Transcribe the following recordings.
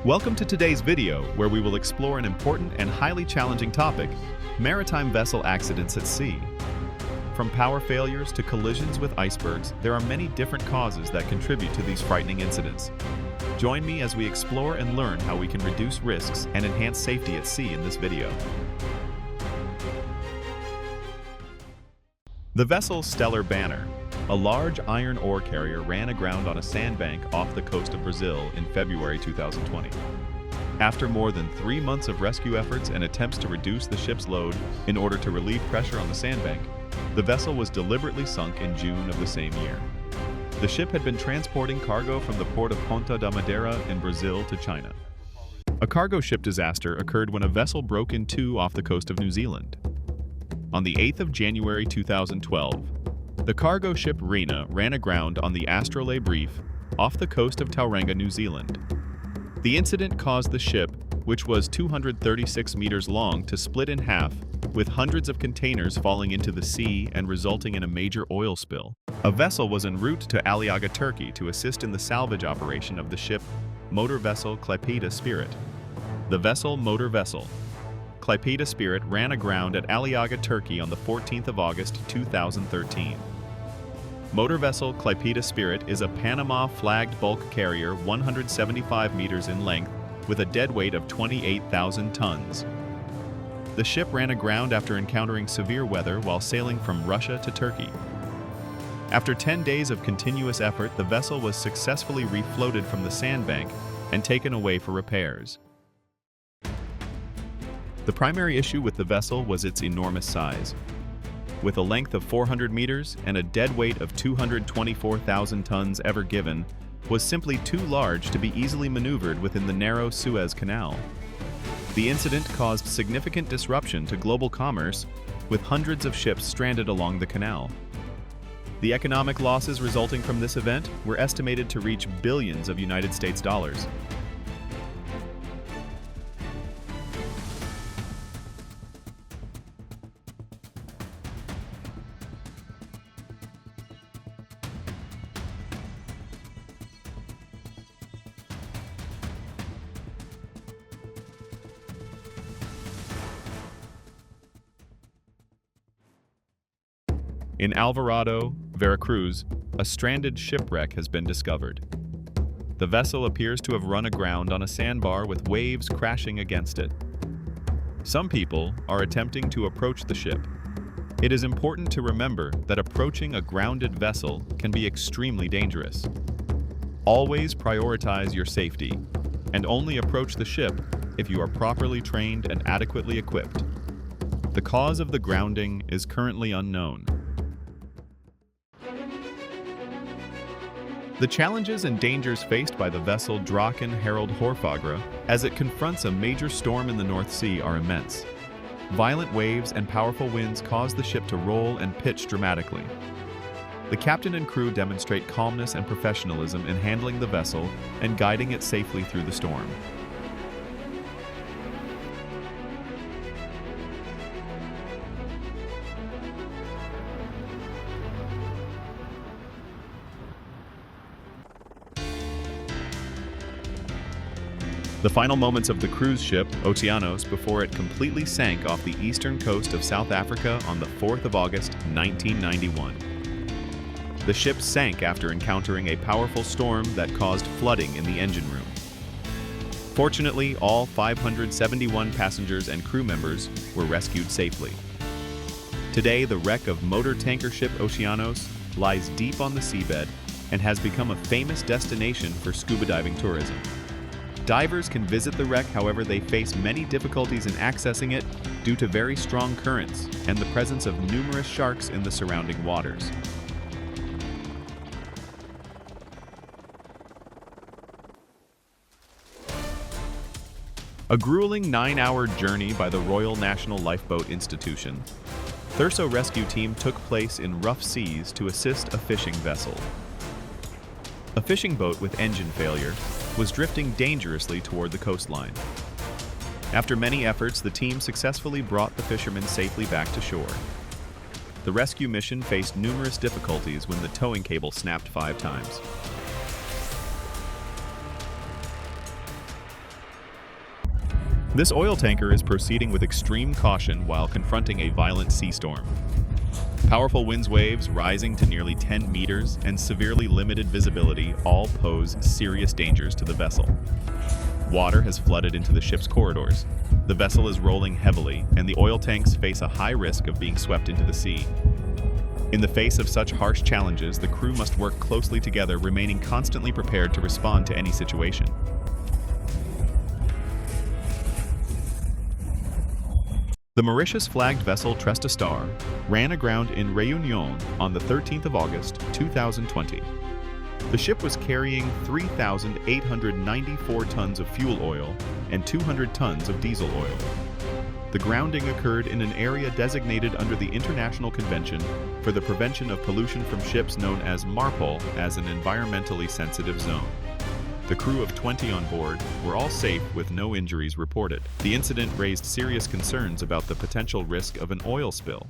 Welcome to today's video, where we will explore an important and highly challenging topic: maritime vessel accidents at sea. From power failures to collisions with icebergs, there are many different causes that contribute to these frightening incidents. Join me as we explore and learn how we can reduce risks and enhance safety at sea in this video. The vessel Stellar Banner, a large iron ore carrier, ran aground on a sandbank off the coast of Brazil in February 2020. After more than 3 months of rescue efforts and attempts to reduce the ship's load in order to relieve pressure on the sandbank, the vessel was deliberately sunk in June of the same year. The ship had been transporting cargo from the port of Ponta da Madeira in Brazil to China. A cargo ship disaster occurred when a vessel broke in two off the coast of New Zealand. On the 8th of January 2012, the cargo ship Rena ran aground on the Astrolabe Reef off the coast of Tauranga, New Zealand. The incident caused the ship, which was 236 meters long, to split in half, with hundreds of containers falling into the sea and resulting in a major oil spill. A vessel was en route to Aliaga, Turkey to assist in the salvage operation of the ship motor vessel Klaipeda Spirit. The vessel motor vessel Klaipeda Spirit ran aground at Aliaga, Turkey on the 14th of August 2013. Motor vessel Klaipeda Spirit is a Panama-flagged bulk carrier 175 meters in length with a deadweight of 28,000 tons. The ship ran aground after encountering severe weather while sailing from Russia to Turkey. After 10 days of continuous effort, the vessel was successfully refloated from the sandbank and taken away for repairs. The primary issue with the vessel was its enormous size. With a length of 400 meters and a dead weight of 224,000 tons, Ever Given was simply too large to be easily maneuvered within the narrow Suez Canal. The incident caused significant disruption to global commerce, with hundreds of ships stranded along the canal. The economic losses resulting from this event were estimated to reach billions of United States dollars. In Alvarado, Veracruz, a stranded shipwreck has been discovered. The vessel appears to have run aground on a sandbar with waves crashing against it. Some people are attempting to approach the ship. It is important to remember that approaching a grounded vessel can be extremely dangerous. Always prioritize your safety, and only approach the ship if you are properly trained and adequately equipped. The cause of the grounding is currently unknown. The challenges and dangers faced by the vessel Draken Harald Hårfagre as it confronts a major storm in the North Sea are immense. Violent waves and powerful winds cause the ship to roll and pitch dramatically. The captain and crew demonstrate calmness and professionalism in handling the vessel and guiding it safely through the storm. The final moments of the cruise ship Oceanos before it completely sank off the eastern coast of South Africa on the 4th of August, 1991. The ship sank after encountering a powerful storm that caused flooding in the engine room. Fortunately, all 571 passengers and crew members were rescued safely. Today, the wreck of motor tanker ship Oceanos lies deep on the seabed and has become a famous destination for scuba diving tourism. Divers can visit the wreck, however, they face many difficulties in accessing it due to very strong currents and the presence of numerous sharks in the surrounding waters. A grueling 9-hour journey by the Royal National Lifeboat Institution, Thurso rescue team took place in rough seas to assist a fishing vessel. A fishing boat with engine failure was drifting dangerously toward the coastline. After many efforts, the team successfully brought the fishermen safely back to shore. The rescue mission faced numerous difficulties when the towing cable snapped 5 times. This oil tanker is proceeding with extreme caution while confronting a violent sea storm. Powerful winds waves rising to nearly 10 meters and severely limited visibility all pose serious dangers to the vessel. Water has flooded into the ship's corridors. The vessel is rolling heavily, and the oil tanks face a high risk of being swept into the sea. In the face of such harsh challenges, the crew must work closely together, remaining constantly prepared to respond to any situation. The Mauritius-flagged vessel Tresta Star ran aground in Réunion on the 13th of August, 2020. The ship was carrying 3,894 tons of fuel oil and 200 tons of diesel oil. The grounding occurred in an area designated under the International Convention for the Prevention of Pollution from Ships, known as MARPOL, as an environmentally sensitive zone. The crew of 20 on board were all safe with no injuries reported. The incident raised serious concerns about the potential risk of an oil spill.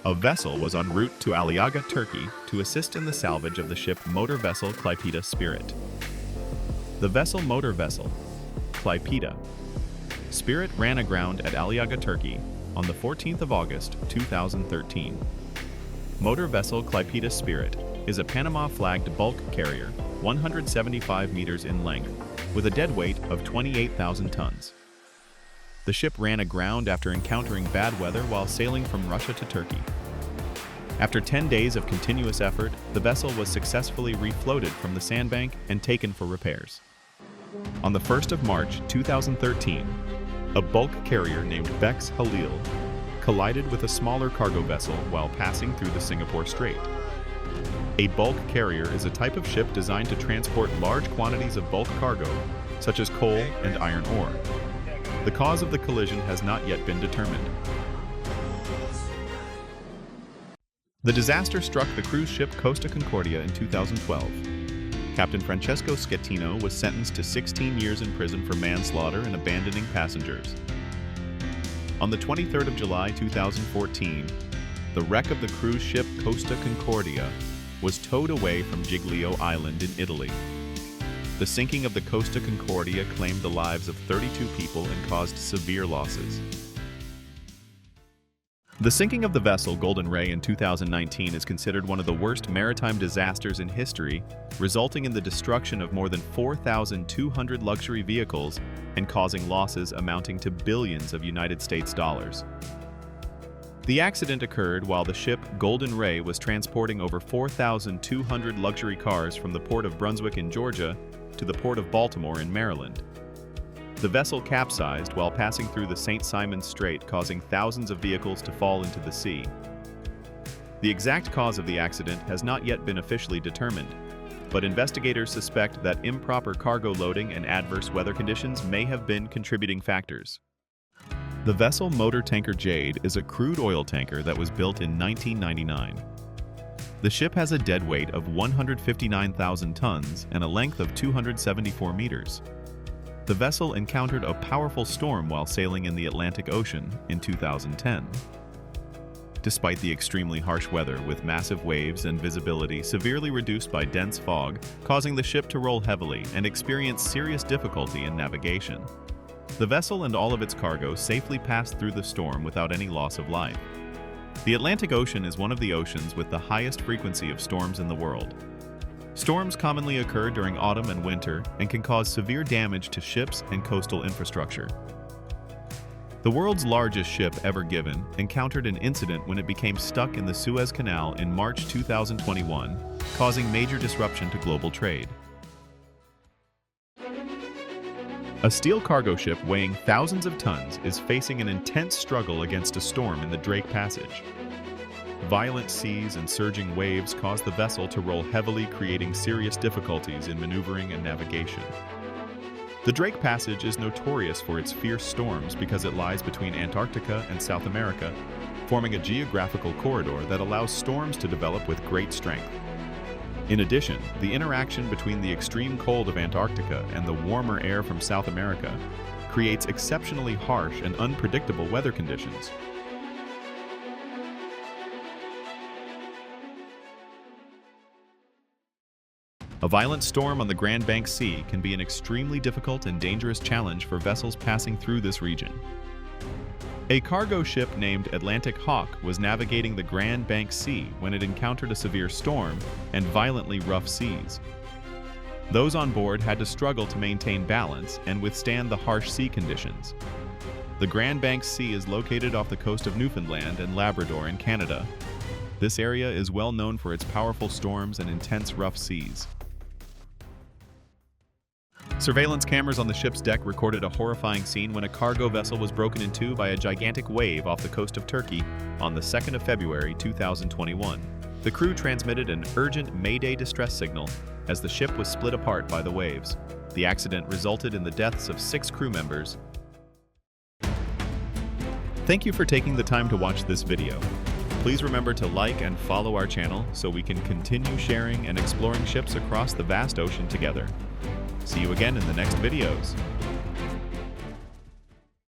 A vessel was en route to Aliaga, Turkey, to assist in the salvage of the ship motor vessel Klaipeda Spirit. The vessel motor vessel, Klaipeda Spirit, ran aground at Aliaga, Turkey, on the 14th of August, 2013. Motor vessel Klaipeda Spirit is a Panama-flagged bulk carrier, 175 meters in length, with a dead weight of 28,000 tons. The ship ran aground after encountering bad weather while sailing from Russia to Turkey. After 10 days of continuous effort, the vessel was successfully refloated from the sandbank and taken for repairs. On the 1st of March 2013, a bulk carrier named Bex Halil collided with a smaller cargo vessel while passing through the Singapore Strait. A bulk carrier is a type of ship designed to transport large quantities of bulk cargo, such as coal and iron ore. The cause of the collision has not yet been determined. The disaster struck the cruise ship Costa Concordia in 2012. Captain Francesco Schettino was sentenced to 16 years in prison for manslaughter and abandoning passengers. On the 23rd of July 2014, the wreck of the cruise ship Costa Concordia was towed away from Giglio Island in Italy. The sinking of the Costa Concordia claimed the lives of 32 people and caused severe losses. The sinking of the vessel Golden Ray in 2019 is considered one of the worst maritime disasters in history, resulting in the destruction of more than 4,200 luxury vehicles and causing losses amounting to billions of United States dollars. The accident occurred while the ship Golden Ray was transporting over 4,200 luxury cars from the port of Brunswick in Georgia to the port of Baltimore in Maryland. The vessel capsized while passing through the St. Simons Strait, causing thousands of vehicles to fall into the sea. The exact cause of the accident has not yet been officially determined, but investigators suspect that improper cargo loading and adverse weather conditions may have been contributing factors. The vessel motor tanker Jade is a crude oil tanker that was built in 1999. The ship has a dead weight of 159,000 tons and a length of 274 meters. The vessel encountered a powerful storm while sailing in the Atlantic Ocean in 2010. Despite the extremely harsh weather, with massive waves and visibility severely reduced by dense fog, causing the ship to roll heavily and experience serious difficulty in navigation. The vessel and all of its cargo safely passed through the storm without any loss of life. The Atlantic Ocean is one of the oceans with the highest frequency of storms in the world. Storms commonly occur during autumn and winter and can cause severe damage to ships and coastal infrastructure. The world's largest ship ever given encountered an incident when it became stuck in the Suez Canal in March 2021, causing major disruption to global trade. A steel cargo ship weighing thousands of tons is facing an intense struggle against a storm in the Drake Passage. Violent seas and surging waves cause the vessel to roll heavily, creating serious difficulties in maneuvering and navigation. The Drake Passage is notorious for its fierce storms because it lies between Antarctica and South America, forming a geographical corridor that allows storms to develop with great strength. In addition, the interaction between the extreme cold of Antarctica and the warmer air from South America creates exceptionally harsh and unpredictable weather conditions. A violent storm on the Grand Banks Sea can be an extremely difficult and dangerous challenge for vessels passing through this region. A cargo ship named Atlantic Hawk was navigating the Grand Banks Sea when it encountered a severe storm and violently rough seas. Those on board had to struggle to maintain balance and withstand the harsh sea conditions. The Grand Banks Sea is located off the coast of Newfoundland and Labrador in Canada. This area is well known for its powerful storms and intense rough seas. Surveillance cameras on the ship's deck recorded a horrifying scene when a cargo vessel was broken in two by a gigantic wave off the coast of Turkey on the 2nd of February 2021. The crew transmitted an urgent Mayday distress signal as the ship was split apart by the waves. The accident resulted in the deaths of 6 crew members. Thank you for taking the time to watch this video. Please remember to like and follow our channel so we can continue sharing and exploring ships across the vast ocean together. See you again in the next videos.